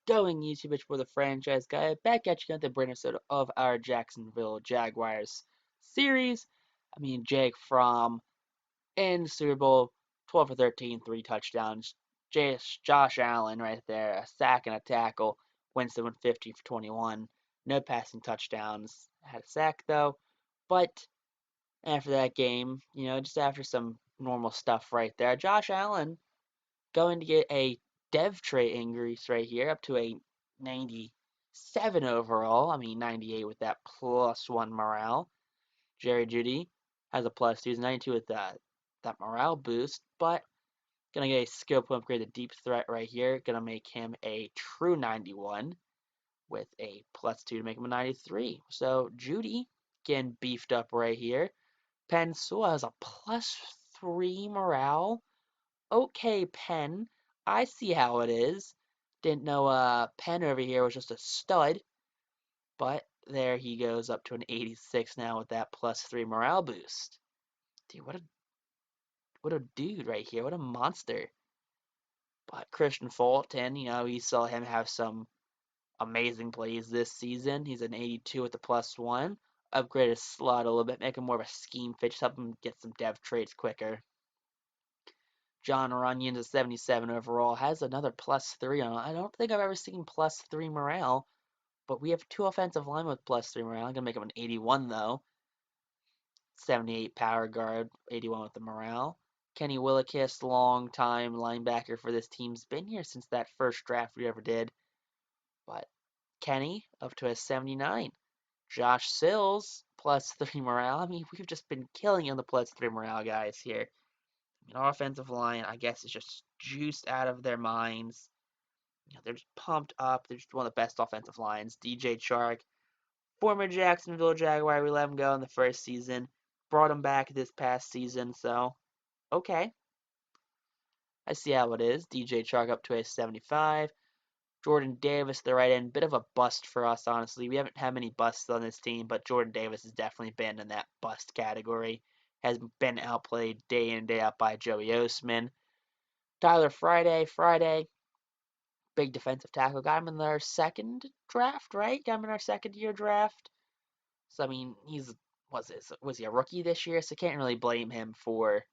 going YouTube for the franchise guy, back at you at the brand episode of our Jacksonville Jaguars series. Jake from in Super Bowl 12 for 13, 3 touchdowns. Josh Allen right there, a sack and a tackle. Winston went 50 for 21. No passing touchdowns. Had a sack though. But after that game, just after some normal stuff right there, Josh Allen going to get a dev trait increase right here up to a 97 overall. 98 with that +1 morale. Jerry Judy has a +2. He's 92 with that morale boost, but gonna get a skill point upgrade to deep threat right here. Gonna make him a true 91 with a +2 to make him a 93. So Judy getting beefed up right here. Penn Sewell has a +3 morale. Okay, Penn. I see how it is. Didn't know Penn over here was just a stud. But there he goes up to an 86 now with that +3 morale boost. Dude, what a dude right here. What a monster. But Christian Fulton, we saw him have some amazing plays this season. He's an 82 with the +1. Upgraded his slot a little bit, make him more of a scheme fit, just help him get some dev traits quicker. John Runyan's a 77 overall, has another +3 on it. I don't think I've ever seen +3 morale, but we have two offensive linemen with +3 morale. I'm going to make him an 81, though. 78 power guard, 81 with the morale. Kenny WILLEKES, long time linebacker for this team's been here since that first draft we ever did. But Kenny up to a 79. Josh Sills, +3 morale. We've just been killing on the +3 morale guys here. Our offensive line, I guess, is just juiced out of their minds. They're just pumped up. They're just one of the best offensive lines. DJ Chark, former Jacksonville Jaguar, we let him go in the first season. Brought him back this past season, so okay. I see how it is. DJ Chark up to a 75. Jordan Davis, the right end, bit of a bust for us, honestly. We haven't had many busts on this team, but Jordan Davis has definitely been in that bust category. Has been outplayed day in and day out by Joey Osman. Tyler Friday, big defensive tackle. Got him in our second draft, right? Got him in our second year draft. So was he a rookie this year? So can't really blame him for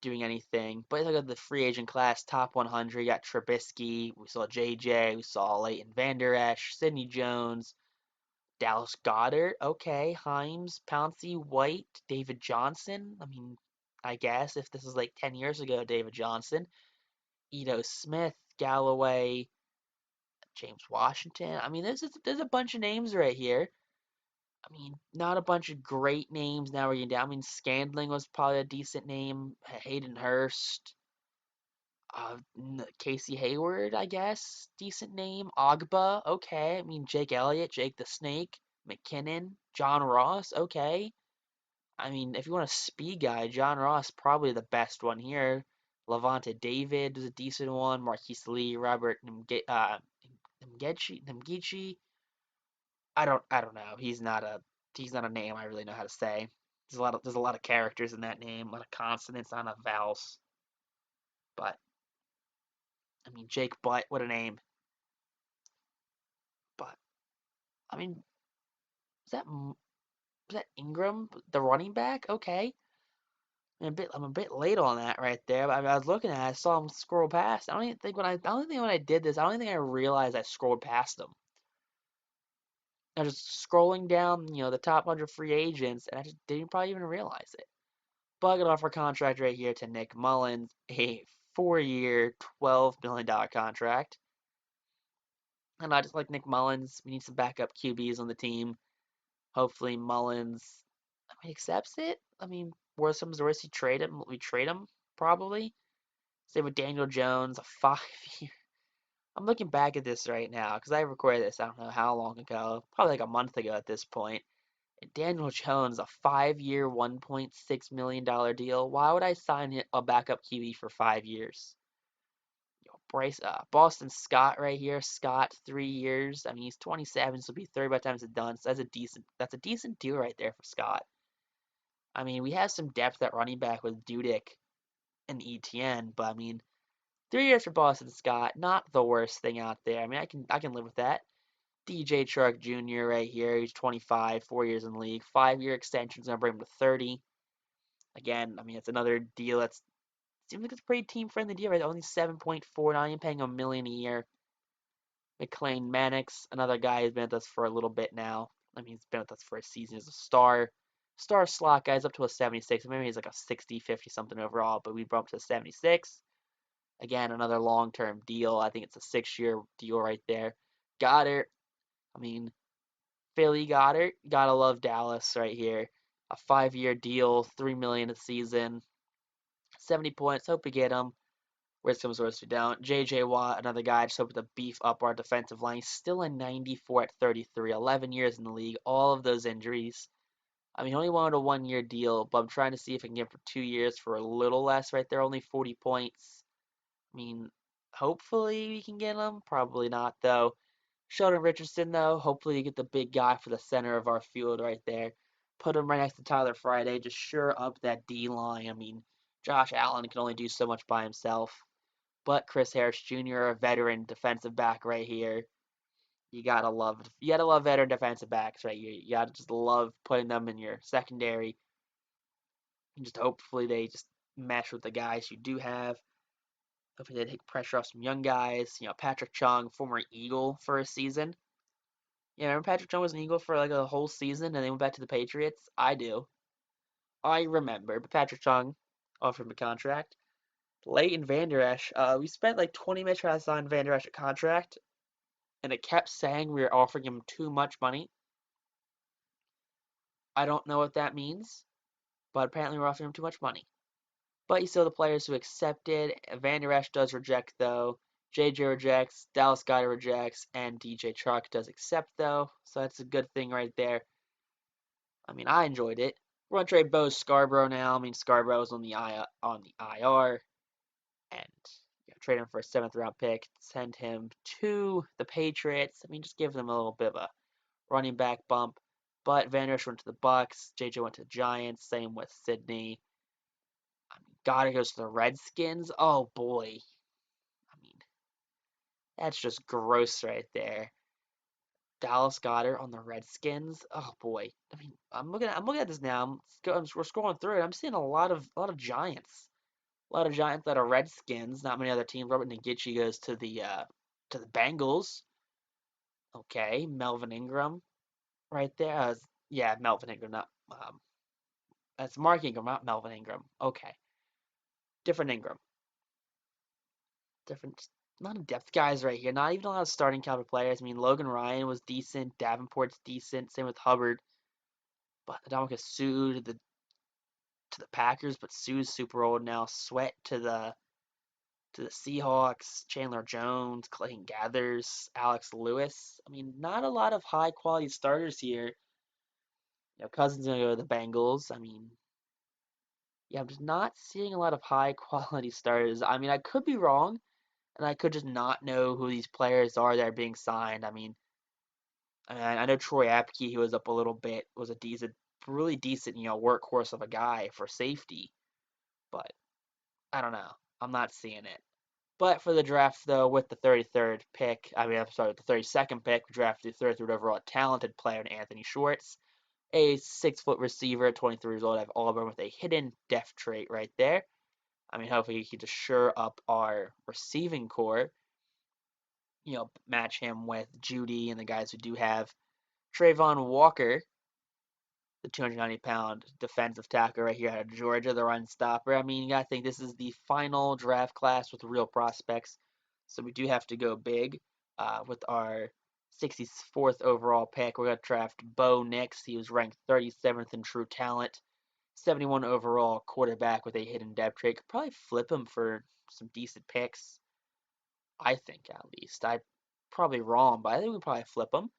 doing anything. But look at the free agent class, top 100. You got Trubisky. We saw JJ. We saw Leighton Vander Esch, Sidney Jones, Dallas Goedert. Okay, Himes, Pouncey, White, David Johnson. I guess if this is like 10 years ago, David Johnson. Ito Smith, Galloway, James Washington. There's a bunch of names right here. Not a bunch of great names now we're getting down. Scandling was probably a decent name. Hayden Hurst, Casey Hayward, I guess, decent name. Ogba, okay. Jake Elliott, Jake the Snake, McKinnon, John Ross, okay. If you want a speed guy, John Ross probably the best one here. Levante David was a decent one. Marquise Lee, Robert Ngechi. I don't know. He's not a name I really know how to say. There's a lot of characters in that name, a lot of consonants, not enough vowels. But Jake Butt, what a name. But I mean, was that Ingram, the running back? Okay. I'm a bit late on that right there. But I was looking at it, I saw him scroll past. I don't think when I did this, I don't think I realized I scrolled past him. I was just scrolling down, the top 100 free agents, and I just didn't probably even realize it. Bugging off our contract right here to Nick Mullens, a 4-year, $12 million contract. And I just like Nick Mullens. We need some backup QBs on the team. Hopefully Mullens, accepts it. Worst comes to worst, we trade him probably. Same with Daniel Jones, a 5-year. I'm looking back at this right now because I recorded this I don't know how long ago, probably like a month ago at this point. And Daniel Jones, a 5-year, $1.6 million deal. Why would I sign a backup QB for 5 years? Boston Scott right here. Scott, 3 years. He's 27, so he'll be 30 by the time it's done. So that's a decent deal right there for Scott. We have some depth at running back with Dudek and ETN, but 3 years for Boston Scott, not the worst thing out there. I mean, I can live with that. DJ Chark Jr. right here, he's 25, 4 years in the league, 5-year extension's gonna bring him to 30. Again, I mean, it's another deal that's seems like it's a pretty team friendly deal, right? Only 7.4, not even paying $1 million a year. McLean MANNIX, another guy who's been with us for a little bit now. I mean, he's been with us for a season as a star slot guy. He's up to a 76. Maybe he's like a 60, 50 something overall, but we brought him to 76. Again, another long-term deal. I think it's a 6-year deal right there. Goddard, I mean, Philly Goddard, gotta love Dallas right here. A 5-year deal, $3 million a season, 70 points. Hope we get him. Worst comes to worst, we don't. J.J. Watt, another guy, just hoping to beef up our defensive line. Still a 94 at 33, 11 years in the league. All of those injuries. I mean, he only wanted a 1-year deal, but I'm trying to see if I can get him for 2 years for a little less right there. Only 40 points. I mean, hopefully we can get him. Probably not, though. Sheldon Richardson, though, hopefully you get the big guy for the center of our field right there. Put him right next to Tyler Friday. Just sure up that D line. I mean, Josh Allen can only do so much by himself. But Chris Harris Jr., a veteran defensive back right here. You gotta love veteran defensive backs right here. You gotta just love putting them in your secondary. And just hopefully they just mesh with the guys you do have. Hopefully they take pressure off some young guys. You know, Patrick Chung, former Eagle for a season. Yeah, remember Patrick Chung was an Eagle for like a whole season and then went back to the Patriots? I do. I remember. But Patrick Chung offered him a contract. Leighton Vander Esch, we spent like 20 minutes trying to sign Vander Esch a contract, and it kept saying we were offering him too much money. I don't know what that means, but apparently we're offering him too much money. But you still the players who accepted. Vander Esch does reject, though. JJ rejects. Dallas Goedert rejects. And DJ Chark does accept, though. So that's a good thing right there. I mean, I enjoyed it. We're going to trade Bo Scarborough now. I mean, Scarborough's on the IR. And trade him for a 7th-round pick. Send him to the Patriots. I mean, just give them a little bit of a running back bump. But Van Der Esch went to the Bucks. JJ went to the Giants. Same with Sydney. I mean, Goddard goes to the Redskins. Oh boy. I mean, that's just gross right there. Dallas Goedert on the Redskins. Oh boy. I mean, I'm looking at this now. We're scrolling through it. I'm seeing a lot of Giants. A lot of Giants that are Redskins. Not many other teams. Robert Nkemdiche goes to the Bengals. Okay, Melvin Ingram right there. Yeah, Melvin Ingram. Not that's Mark Ingram, not Melvin Ingram. Okay, different Ingram. Different. Not a depth guys right here. Not even a lot of starting caliber players. I mean, Logan Ryan was decent. Davenport's decent. Same with Hubbard. But Ndamukong Suh to the Packers, but Suh's super old now. Sweat to the Seahawks, Chandler Jones, Clayton Gathers, Alex Lewis. I mean, not a lot of high quality starters here. You know, Cousins gonna go to the Bengals. I mean, yeah, I'm just not seeing a lot of high quality starters. I mean, I could be wrong, and I could just not know who these players are that are being signed. I know Troy Apke, he was up a little bit, was a decent, really decent, workhorse of a guy for safety. But I don't know. I'm not seeing it. But for the draft, though, with the 33rd pick, I'm sorry, with the 32nd pick, we drafted the 33rd overall talented player in Anthony Schwartz, a 6-foot receiver, 23 years old, out of Auburn with a hidden depth trait right there. I mean, hopefully he can just shore up our receiving core, match him with Judy and the guys who do have Travon Walker, the 290-pound defensive tackle right here out of Georgia, the run stopper. I mean, you got to think this is the final draft class with real prospects. So we do have to go big with our 64th overall pick. We're going to draft Bo Nix. He was ranked 37th in true talent. 71 overall quarterback with a hidden depth trait. Could probably flip him for some decent picks. I think, at least. I'm probably wrong, but I think we probably flip him.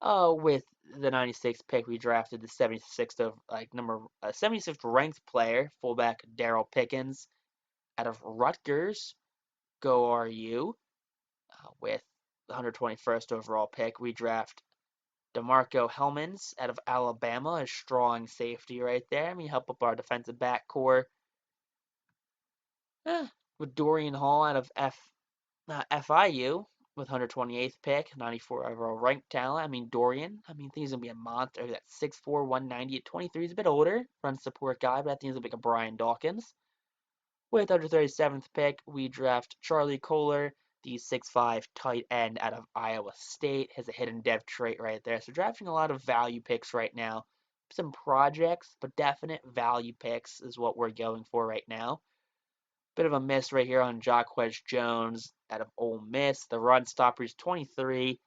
With the 96th pick, we drafted the 76th ranked player, fullback Darrell Pickens, out of Rutgers. Go RU. With the 121st overall pick, we draft DeMarco Hellmans out of Alabama, a strong safety right there. I mean, help up our defensive back core. with Dorian Hall out of FIU with 128th pick, 94 overall ranked talent. I mean, Dorian, I think he's going to be a monster. That 6'4", 190 at 23 is a bit older, run support guy, but I think he's going to be like a Brian Dawkins. With 137th pick, we draft Charlie Kohler, the 6'5" tight end out of Iowa State. Has a hidden dev trait right there. So drafting a lot of value picks right now. Some projects, but definite value picks is what we're going for right now. Bit of a miss right here on Jaquez Jones out of Ole Miss. The run stopper is 23.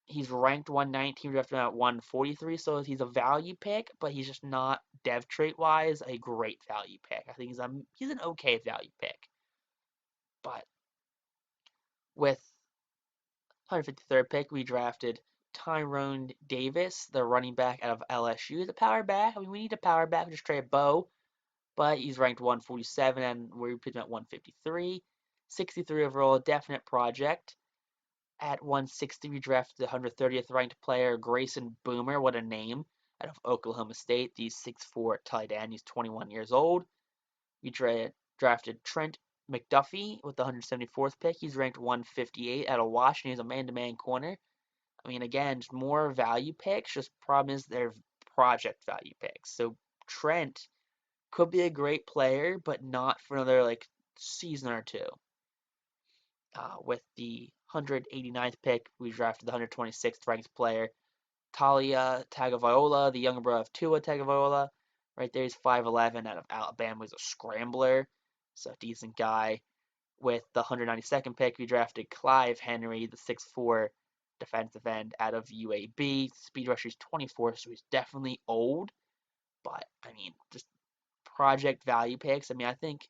He's ranked 119, drafted at 143, so he's a value pick, but he's just not dev trait wise a great value pick. I think he's an okay value pick. But with 153rd pick, we drafted Tyrone Davis, the running back out of LSU. He's a power back. We need a power back. We just trade Bo, but he's ranked 147, and we're putting him at 153. 63 overall, definite project. At 160, we drafted the 130th ranked player, Grayson Boomer. What a name. Out of Oklahoma State. The 6'4" tight end. He's 21 years old. We drafted Trent McDuffie with the 174th pick. He's ranked 158 out of Washington. He's a man-to-man corner. Again, just more value picks. Just problem is they're project value picks. So Trent could be a great player, but not for another season or two. With the 189th pick, we drafted the 126th ranked player, Talia Tagovailoa, the younger brother of Tua Tagovailoa. Right there, he's 5'11", out of Alabama. He's a scrambler, so decent guy. With the 192nd pick, we drafted Clive Henry, the 6'4" defensive end out of UAB. Speed rusher is 24, so he's definitely old. But, just project value picks. I think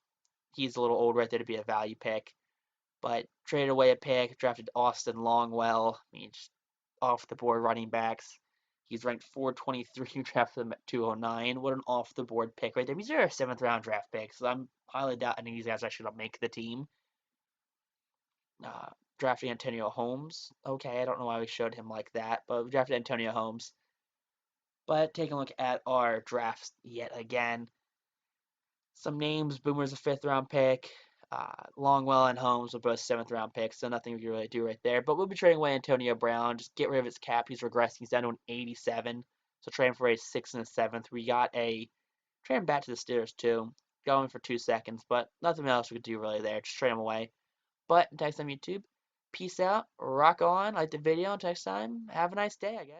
he's a little old right there to be a value pick. But traded away a pick, drafted Austin Longwell. Just off the board running backs. He's ranked 423, drafted him at 209. What an off the board pick right there. These are 7th round draft picks, so I'm highly doubting these guys actually don't make the team. Drafting Antonio Holmes. Okay, I don't know why we showed him like that, but we drafted Antonio Holmes. But taking a look at our drafts yet again. Some names. Boomer's a 5th round pick. Longwell and Holmes were both 7th round picks, so nothing we can really do right there. But we'll be trading away Antonio Brown. Just get rid of his cap. He's regressing. He's down to an 87. So trading for a 6th and a 7th. We got trading back to the Steelers too. Going for 2 seconds, but nothing else we could do really there. Just trade him away. But until next time, YouTube, peace out, rock on, like the video. Until next time, have a nice day, I guess.